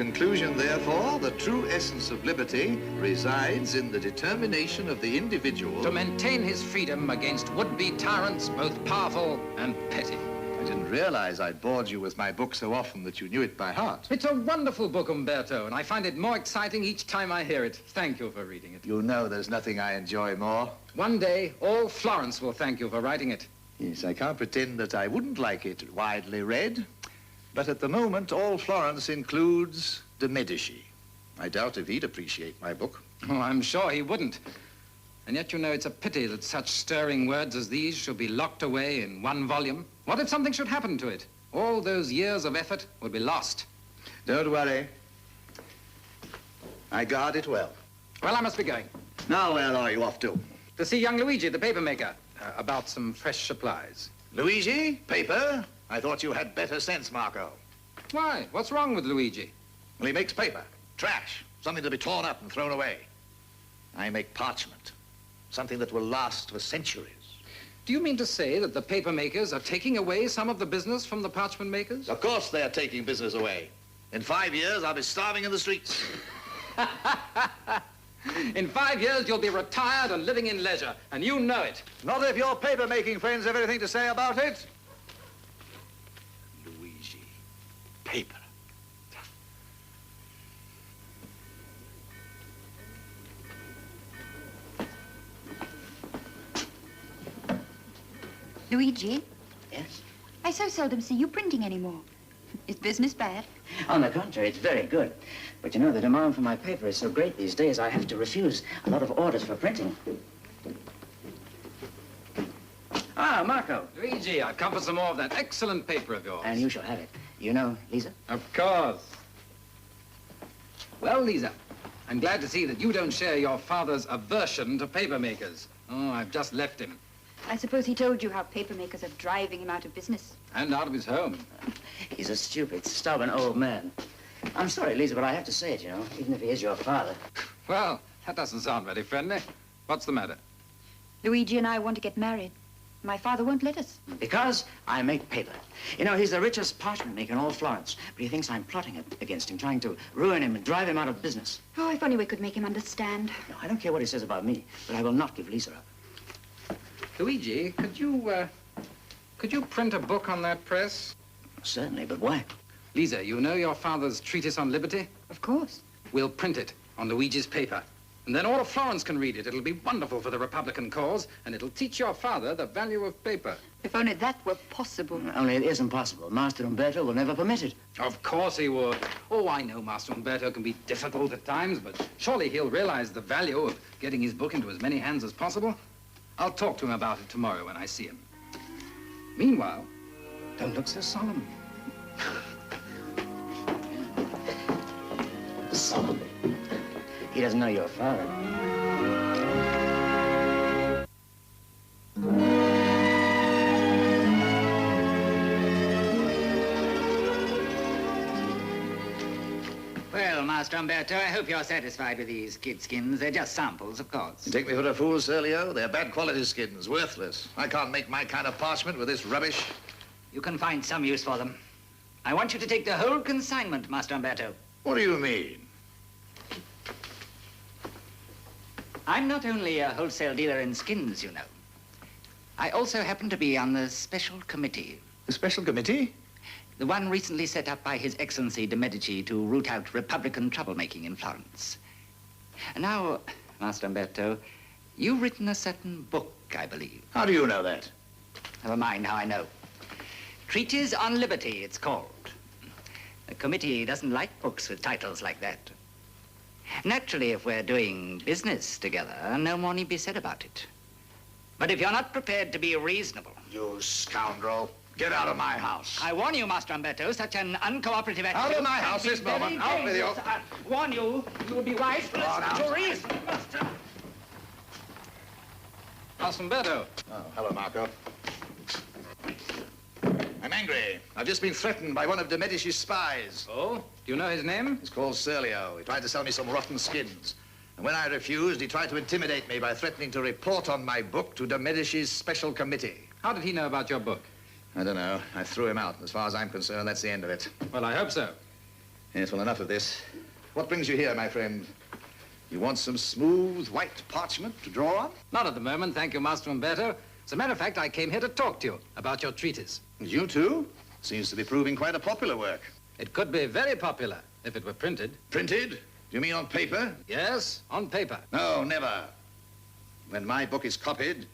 conclusion, therefore, the true essence of liberty resides in the determination of the individual to maintain his freedom against would-be tyrants, both powerful and petty. I didn't realize I'd bored you with my book so often that you knew it by heart. It's a wonderful book, Umberto, and I find it more exciting each time I hear it. Thank you for reading it. You know there's nothing I enjoy more. One day, all Florence will thank you for writing it. Yes, I can't pretend that I wouldn't like it widely read. But at the moment, all Florence includes de Medici. I doubt if he'd appreciate my book. Oh, I'm sure he wouldn't. And yet, you know, it's a pity that such stirring words as these should be locked away in one volume. What if something should happen to it? All those years of effort would be lost. Don't worry. I guard it well. Well, I must be going. Now, where are you off to? To see young Luigi, the papermaker, about some fresh supplies. Luigi? Paper? I thought you had better sense, Marco. Why? What's wrong with Luigi? Well, he makes paper. Trash. Something to be torn up and thrown away. I make parchment. Something that will last for centuries. Do you mean to say that the paper makers are taking away some of the business from the parchment makers? Of course they're taking business away. In 5 years, I'll be starving in the streets. In 5 years, you'll be retired and living in leisure, and you know it. Not if your paper-making friends have anything to say about it. Luigi. Paper. Luigi, Yes? I so seldom see you printing anymore. Is business bad? On the contrary, it's very good. But you know, the demand for my paper is so great these days, I have to refuse a lot of orders for printing. Ah, Marco. Luigi, I've come for some more of that excellent paper of yours. And you shall have it. You know Lisa? Of course. Well, Lisa, I'm glad to see that you don't share your father's aversion to paper makers. Oh, I've just left him. I suppose he told you how papermakers are driving him out of business. And out of his home. He's a stupid, stubborn old man. I'm sorry, Lisa, but I have to say it, you know, even if he is your father. Well, that doesn't sound very friendly. What's the matter? Luigi and I want to get married. My father won't let us. Because I make paper. You know, he's the richest parchment maker in all Florence, but he thinks I'm plotting against him, trying to ruin him and drive him out of business. Oh, if only we could make him understand. No, I don't care what he says about me, but I will not give Lisa up. Luigi, could you print a book on that press? Certainly, but why? Lisa, you know your father's treatise on liberty? Of course. We'll print it on Luigi's paper. And then all of Florence can read it. It'll be wonderful for the Republican cause, and it'll teach your father the value of paper. If only that were possible. Only it isn't possible. Master Umberto will never permit it. Of course he would. Oh, I know Master Umberto can be difficult at times, but surely he'll realize the value of getting his book into as many hands as possible. I'll talk to him about it tomorrow when I see him. Meanwhile, don't look so solemn. Solemn. He doesn't know your father. Well, Master Umberto, I hope you're satisfied with these kid skins. They're just samples, of course. You take me for a fool, Serlio? They're bad quality skins, worthless. I can't make my kind of parchment with this rubbish. You can find some use for them. I want you to take the whole consignment, Master Umberto. What do you mean? I'm not only a wholesale dealer in skins, you know. I also happen to be on the special committee. The special committee? The one recently set up by His Excellency de Medici to root out Republican troublemaking in Florence. Now, Master Umberto, you've written a certain book, I believe. How do you know that? Never mind how I know. Treatise on Liberty, it's called. The committee doesn't like books with titles like that. Naturally, if we're doing business together, no more need be said about it. But if you're not prepared to be reasonable... You scoundrel. Get out of my house. I warn you, Master Umberto, such an uncooperative attitude... Out of my house this moment. Out with you. I warn you, you will be wise to listen to reason. Master Umberto. Oh, hello, Marco. I'm angry. I've just been threatened by one of de Medici's spies. Oh? Do you know his name? He's called Serlio. He tried to sell me some rotten skins. And when I refused, he tried to intimidate me by threatening to report on my book to de Medici's special committee. How did he know about your book? I don't know. I threw him out. As far as I'm concerned, that's the end of it. Well, I hope so. Yes, well, enough of this. What brings you here, my friend? You want some smooth, white parchment to draw on? Not at the moment, thank you, Master Umberto. As a matter of fact, I came here to talk to you about your treatise. You too? Seems to be proving quite a popular work. It could be very popular if it were printed. Printed? Do you mean on paper? Yes, on paper. No, never. When my book is copied,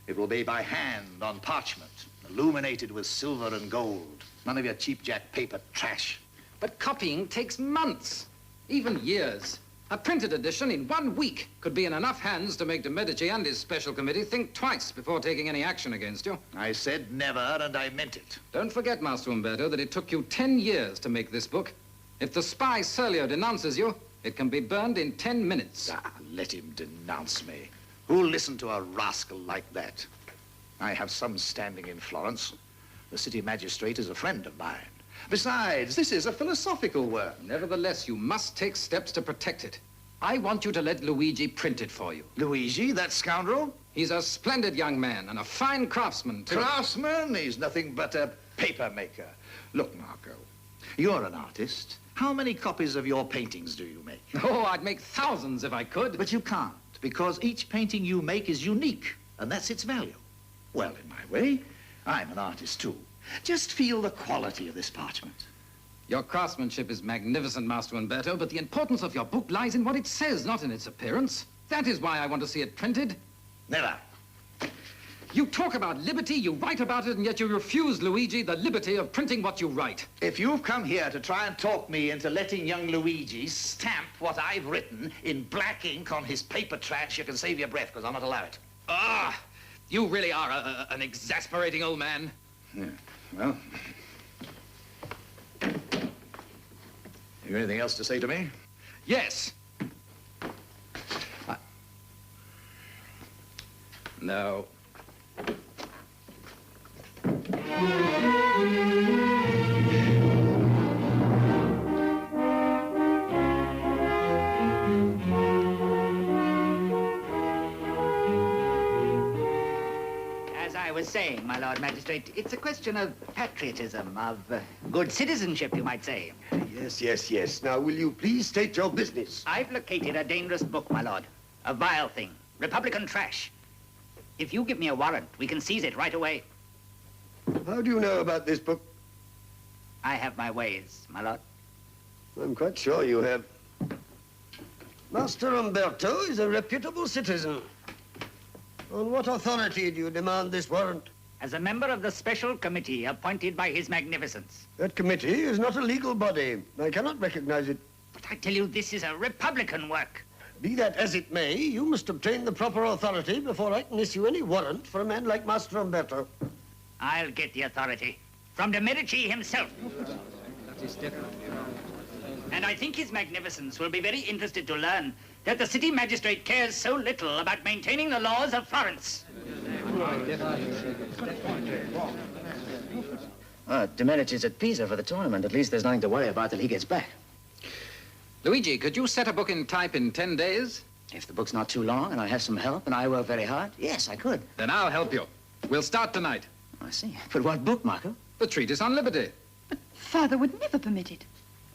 it will be by hand on parchment, illuminated with silver and gold. None of your cheap-jack paper trash. But copying takes months, even years. A printed edition in 1 week could be in enough hands to make de Medici and his special committee think twice before taking any action against you. I said never, and I meant it. Don't forget, Master Umberto, that it took you 10 years to make this book. If the spy Serlio denounces you, it can be burned in 10 minutes. Ah, let him denounce me. Who'll listen to a rascal like that? I have some standing in Florence. The city magistrate is a friend of mine. Besides, this is a philosophical work. Nevertheless, you must take steps to protect it. I want you to let Luigi print it for you. Luigi, that scoundrel? He's a splendid young man and a fine craftsman, too. Craftsman? He's nothing but a paper maker. Look, Marco, you're an artist. How many copies of your paintings do you make? Oh, I'd make thousands if I could. But you can't, because each painting you make is unique, and that's its value. Well, in my way, I'm an artist, too. Just feel the quality of this parchment. Your craftsmanship is magnificent, Master Umberto, but the importance of your book lies in what it says, not in its appearance. That is why I want to see it printed. Never. You talk about liberty, you write about it, and yet you refuse, Luigi, the liberty of printing what you write. If you've come here to try and talk me into letting young Luigi stamp what I've written in black ink on his paper trash, you can save your breath, because I'll not allow it. Ah, you really are an exasperating old man. Yeah, well... You anything else to say to me? Yes. No. As I was saying, my Lord Magistrate, it's a question of patriotism, of good citizenship, you might say. Yes. Now, will you please state your business? I've located a dangerous book, my lord. A vile thing. Republican trash. If you give me a warrant, we can seize it right away. How do you know about this book? I have my ways, my lord. I'm quite sure you have. Master Umberto is a reputable citizen. On what authority do you demand this warrant? As a member of the special committee appointed by His Magnificence. That committee is not a legal body. I cannot recognize it. But I tell you, this is a Republican work. Be that as it may, you must obtain the proper authority before I can issue any warrant for a man like Master Umberto. I'll get the authority from de Medici himself. And I think His Magnificence will be very interested to learn that the city magistrate cares so little about maintaining the laws of Florence. De Medici's at Pisa for the tournament. At least there's nothing to worry about till he gets back. Luigi, could you set a book in type in 10 days? If the book's not too long and I have some help and I work very hard, yes, I could. Then I'll help you. We'll start tonight. I see. But what book, Marco? The treatise on liberty. But Father would never permit it.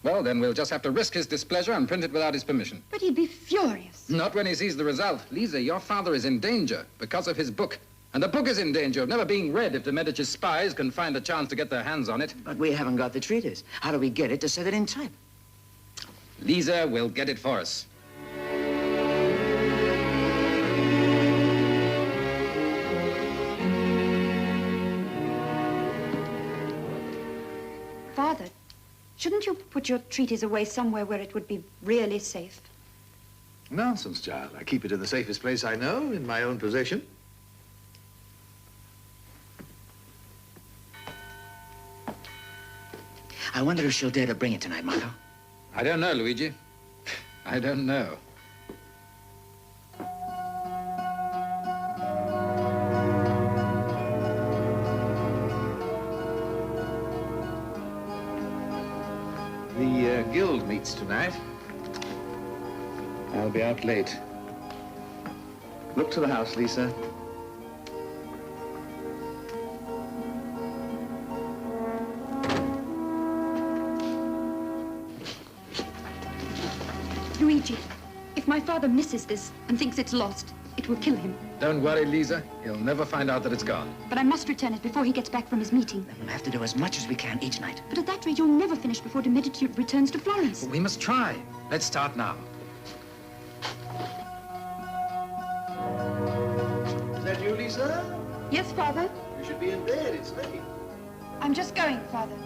Well, then we'll just have to risk his displeasure and print it without his permission. But he'd be furious. Not when he sees the result. Lisa, your father is in danger because of his book. And the book is in danger of never being read if the Medici spies can find a chance to get their hands on it. But we haven't got the treatise. How do we get it to set it in type? Lisa will get it for us. Father, shouldn't you put your treatise away somewhere where it would be really safe? Nonsense, child. I keep it in the safest place I know, in my own possession. I wonder if she'll dare to bring it tonight, Marco. I don't know, Luigi. I don't know. The guild meets tonight. I'll be out late. Look to the house, Lisa. Luigi, if my father misses this and thinks it's lost, it will kill him. Don't worry, Lisa. He'll never find out that it's gone. But I must return it before he gets back from his meeting. Then we'll have to do as much as we can each night. But at that rate, you'll never finish before De Medici returns to Florence. But we must try. Let's start now. Is that you, Lisa? Yes, Father? You should be in bed. It's late. I'm just going, Father.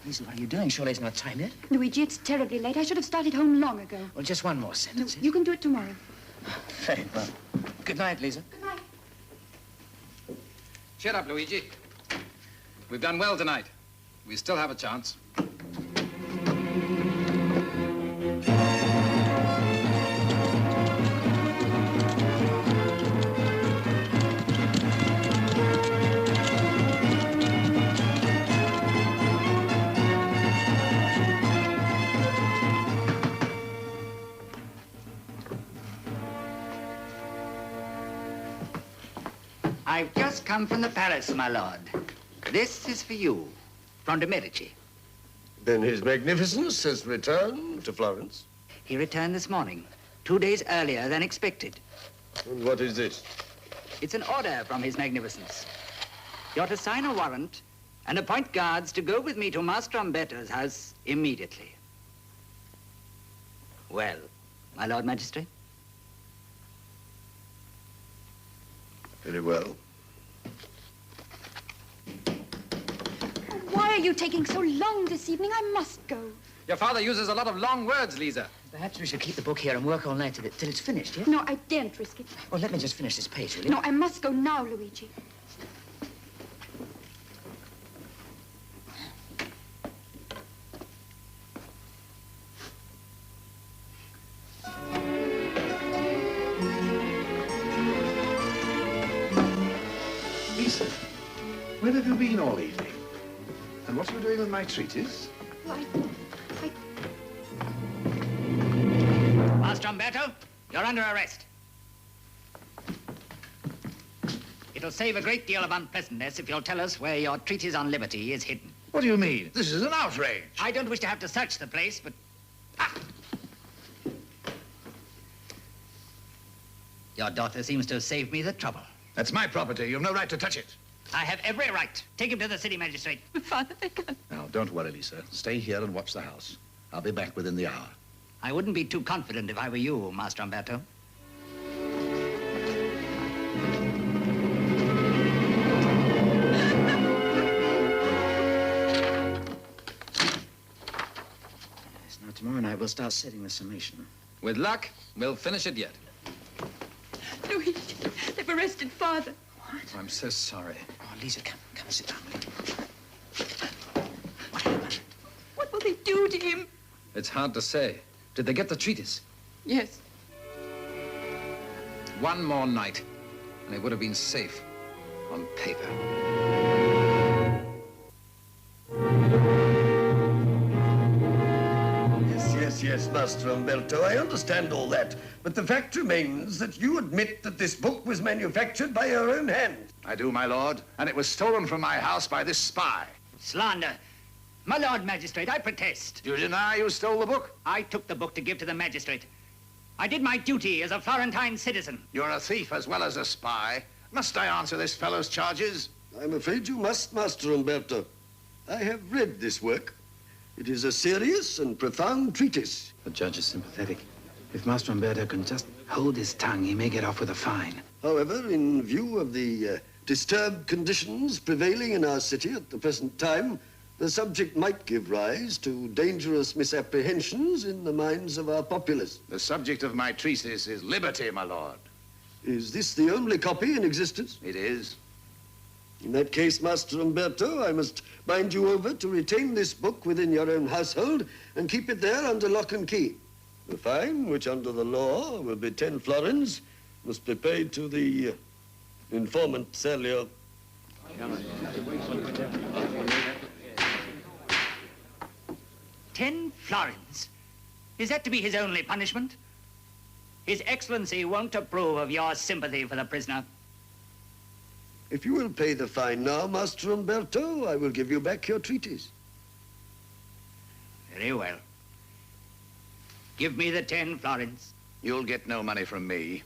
Lisa, what are you doing? Surely it's not time yet. Luigi, it's terribly late. I should have started home long ago. Well, just one more sentence. You can do it tomorrow. Very well. Good night, Lisa. Good night. Cheer up, Luigi. We've done well tonight. We still have a chance. I've just come from the palace, my lord. This is for you, from De Medici. Then His Magnificence has returned to Florence. He returned this morning, 2 days earlier than expected. And what is this? It's an order from His Magnificence. You're to sign a warrant and appoint guards to go with me to Master Umberto's house immediately. Well, my Lord Magistrate? Very well. Why are you taking so long this evening? I must go. Your father uses a lot of long words, Lisa. Perhaps we should keep the book here and work all night till it's finished, yeah? No, I daren't risk it. Well, let me just finish this page, will you? No, I must go now, Luigi. Lisa, where have you been all evening? And what are you doing with my treatise? I... Master Umberto, you're under arrest. It'll save a great deal of unpleasantness if you'll tell us where your treatise on liberty is hidden. What do you mean? This is an outrage. I don't wish to have to search the place, but... Ah! Your daughter seems to have saved me the trouble. That's my property. You've no right to touch it. I have every right. Take him to the city magistrate. Father, I can't. Now, don't worry, Lisa. Stay here and watch the house. I'll be back within the hour. I wouldn't be too confident if I were you, Master Umberto. Yes, now tomorrow night we'll start setting the summation. With luck, we'll finish it yet. Luigi, they've arrested Father. I'm so sorry. Oh, Lisa, come and sit down, will you? What happened? What will they do to him? It's hard to say. Did they get the treatise? Yes. One more night, and it would have been safe on paper. Yes, Master Umberto, I understand all that. But the fact remains that you admit that this book was manufactured by your own hand. I do, my lord, and it was stolen from my house by this spy. Slander. My Lord Magistrate, I protest. Do you deny you stole the book? I took the book to give to the magistrate. I did my duty as a Florentine citizen. You're a thief as well as a spy. Must I answer this fellow's charges? I'm afraid you must, Master Umberto. I have read this work. It is a serious and profound treatise. The judge is sympathetic. If Master Umberto can just hold his tongue, he may get off with a fine. However, in view of the disturbed conditions prevailing in our city at the present time, the subject might give rise to dangerous misapprehensions in the minds of our populace. The subject of my treatise is liberty, my lord. Is this the only copy in existence? It is. In that case, Master Umberto, I must bind you over to retain this book within your own household and keep it there under lock and key. The fine, which under the law will be 10 florins, must be paid to the informant, Serlio. £10? Is that to be his only punishment? His Excellency won't approve of your sympathy for the prisoner. If you will pay the fine now, Master Umberto, I will give you back your treatise. Very well. Give me the 10 florins. You'll get no money from me.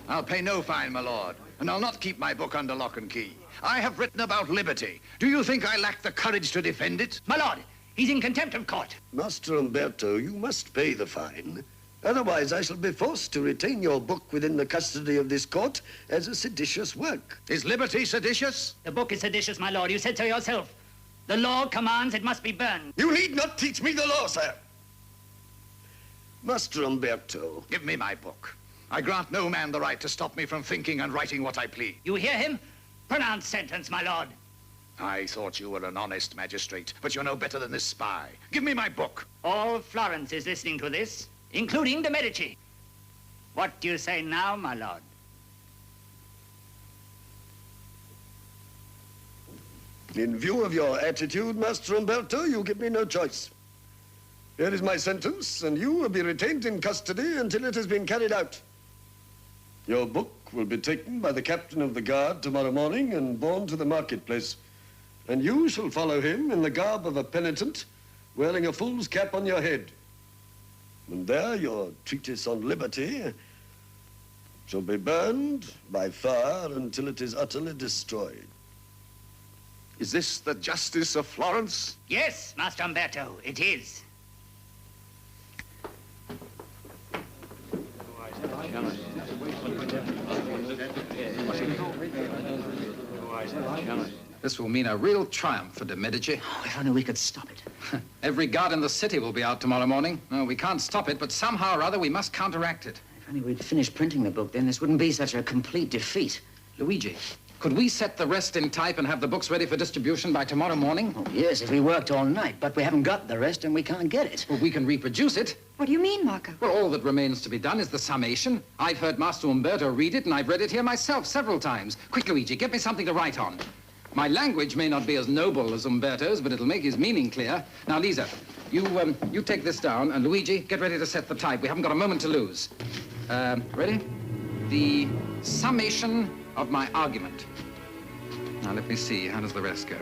I'll pay no fine, my lord, and I'll not keep my book under lock and key. I have written about liberty. Do you think I lack the courage to defend it? My lord, he's in contempt of court. Master Umberto, you must pay the fine. Otherwise, I shall be forced to retain your book within the custody of this court as a seditious work. Is liberty seditious? The book is seditious, my lord. You said so yourself. The law commands it must be burned. You need not teach me the law, sir. Master Umberto. Give me my book. I grant no man the right to stop me from thinking and writing what I please. You hear him? Pronounce sentence, my lord. I thought you were an honest magistrate, but you're no better than this spy. Give me my book. All Florence is listening to this, including the Medici. What do you say now, my lord? In view of your attitude, Master Umberto, you give me no choice. Here is my sentence, and you will be retained in custody until it has been carried out. Your book will be taken by the captain of the guard tomorrow morning and borne to the marketplace. And you shall follow him in the garb of a penitent, wearing a fool's cap on your head. And there your treatise on liberty shall be burned by fire until it is utterly destroyed. Is this the justice of Florence? Yes, Master Umberto, it is. This will mean a real triumph for de Medici. Oh, if only we could stop it. Every guard in the city will be out tomorrow morning. No, we can't stop it, but somehow or other we must counteract it. If only we'd finished printing the book, then this wouldn't be such a complete defeat. Luigi, could we set the rest in type and have the books ready for distribution by tomorrow morning? Oh, yes, if we worked all night, but we haven't got the rest and we can't get it. Well, we can reproduce it. What do you mean, Marco? Well, all that remains to be done is the summation. I've heard Master Umberto read it, and I've read it here myself several times. Quick, Luigi, get me something to write on. My language may not be as noble as Umberto's, but it'll make his meaning clear. Now, Lisa, you take this down, and Luigi, get ready to set the type. We haven't got a moment to lose. Ready? The summation of my argument. Now, let me see. How does the rest go?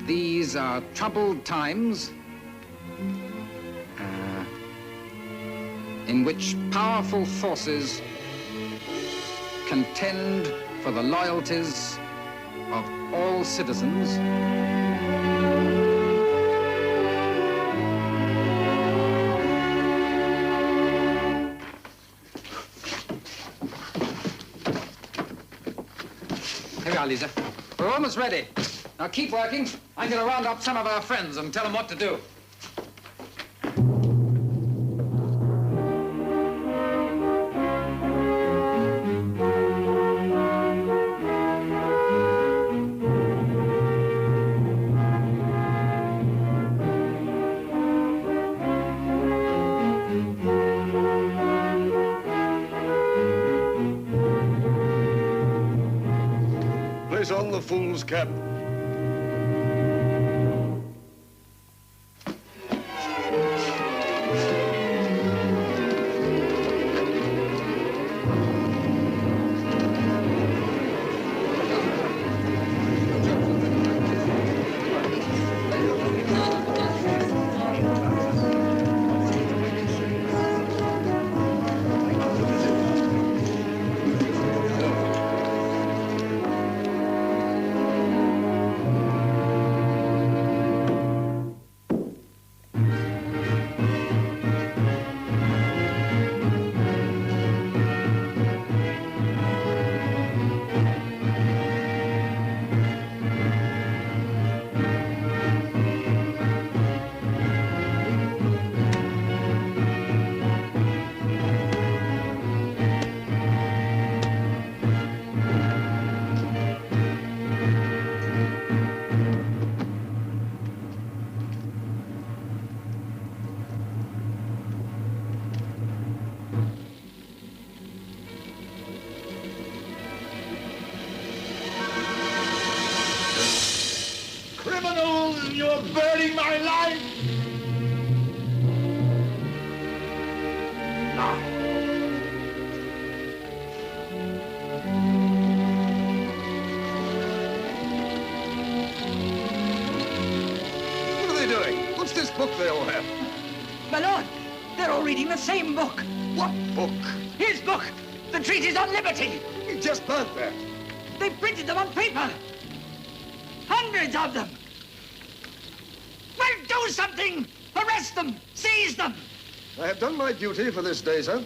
These are troubled times in which powerful forces contend for the loyalties of all citizens. Here we are, Lisa. We're almost ready. Now keep working. I'm going to round up some of our friends and tell them what to do. Place on the fool's cap. You're burning my life! What are they doing? What's this book they all have? My lord, they're all reading the same book. What book? His book, the Treatise on Liberty. He just burnt that. They printed them on paper. Hundreds of them. Well, do something! Arrest them! Seize them! I have done my duty for this day, sir.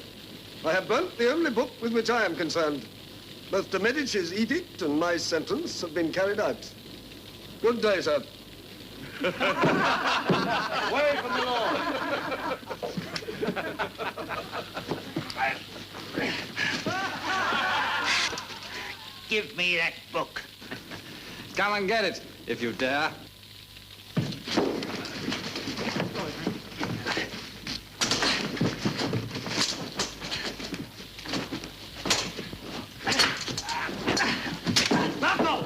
I have burnt the only book with which I am concerned. Both de Medici's edict and my sentence have been carried out. Good day, sir. Away from the law! Give me that book. Come and get it, if you dare. Marco!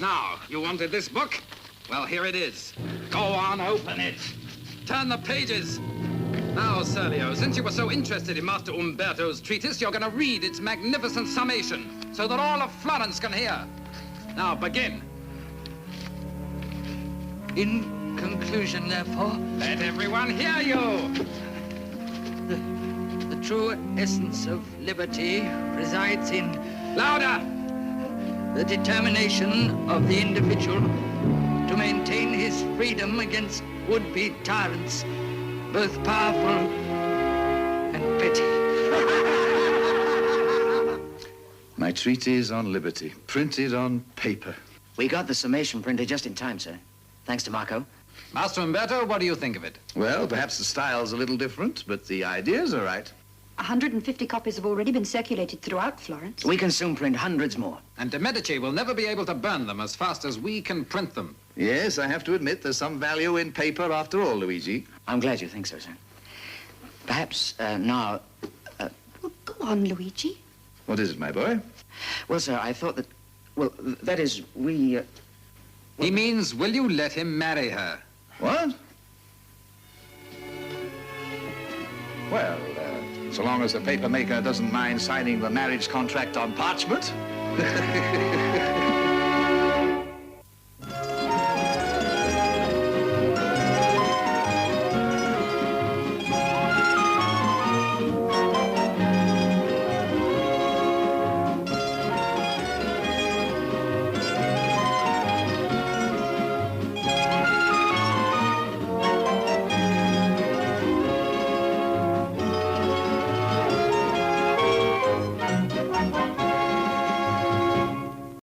Now, you wanted this book? Well, here it is. Go on, open it. Turn the pages. Now, Serlio, since you were so interested in Master Umberto's treatise, you're going to read its magnificent summation so that all of Florence can hear. Now, begin. In conclusion, therefore, Let everyone hear you. the true essence of liberty resides in Louder. the determination of the individual to maintain his freedom against would-be tyrants, both powerful and petty. My treatise on liberty, printed on paper. We got the summation printed just in time, sir. Thanks to Marco. Master Umberto, what do you think of it? Well, perhaps the style's a little different, but the ideas are right. 150 copies have already been circulated throughout Florence. We can soon print hundreds more. And de Medici will never be able to burn them as fast as we can print them. Yes, I have to admit there's some value in paper after all, Luigi. I'm glad you think so, sir. Perhaps now... Well, go on, Luigi. What is it, my boy? Well, sir, I thought that... Well, that is, we... He means, will you let him marry her? What? Well, so long as the papermaker doesn't mind signing the marriage contract on parchment.